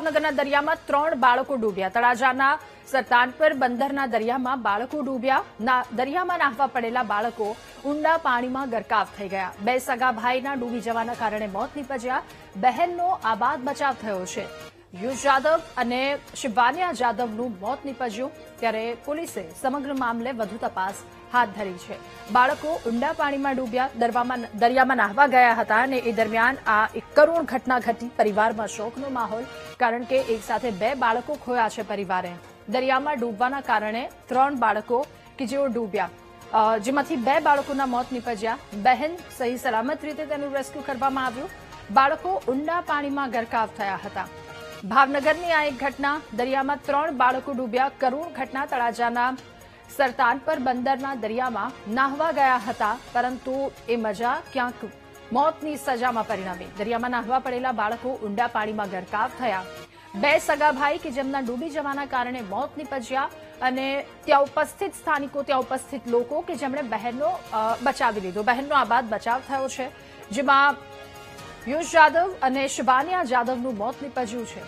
ભાવનગરના દરિયામાં 3 બાળકો ડૂબ્યા। તળાજાના સરતાનપર બંદરના દરિયામાં બાળકો ડૂબ્યા। દરિયામાં નાહવા પડેલા બાળકો ઊંડા પાણીમાં ગરકાવ થઈ ગયા। 2 સગા ભાઈના ડૂબી જવાના કારણે મોત નીપજ્યા। બહેનનો આબાદ બચાવ થયો છે। યુઝ જાદવ અને શિવાનિયા જાદવનું મોત નીપજ્યું, ત્યારે પોલીસે સમગ્ર મામલે વધુ તપાસ હાથ ધરી છે। બાળકો ઊંડા પાણીમાં ડૂબ્યા, દરિયામાં નાહવા ગયા હતા અને એ દરમિયાન આ એક કરુણ ઘટના ઘટી। પરિવારમાં શોકનો માહોલ, કારણ કે એક સાથે 2 બાળકો ખોયા છે પરિવારે। દરિયામાં ડૂબવાના કારણે 3 બાળકો કે જેઓ ડૂબ્યા, જેમાંથી 2 બાળકોના મોત નીપજ્યા। બહેન સહી સલામત રીતે તેનું રેસ્ક્યુ કરવામાં આવ્યું। બાળકો ઊંડા પાણીમાં ગરકાવ થયા હતા। ભાવનગરની આ એક ઘટના, દરિયામાં 3 બાળકો ડૂબ્યા। કરુણ ઘટના તળાજાના સરતાનપર બંદરના દરિયામાં નાહવા ગયા હતા, પરંતુ એ મજા ક્યાંક મોતની સજામાં પરિણમી। દરિયામાં નાહવા પડેલા બાળકો ઊંડા પાણીમાં ગરકાવ થયા। 2 સગા ભાઈ કે જેમના ડૂબી જવાના કારણે મોત નીપજ્યા અને ત્યાં ઉપસ્થિત સ્થાનિકો, ત્યાં ઉપસ્થિત લોકો કે જેમણે બહેનનો બચાવી લીધો। બહેનનો આબાદ બચાવ થયો છે, જેમાં યુઝ જાદવ અને શિવાનિયા જાદવનું મોત નીપજ્યું છે।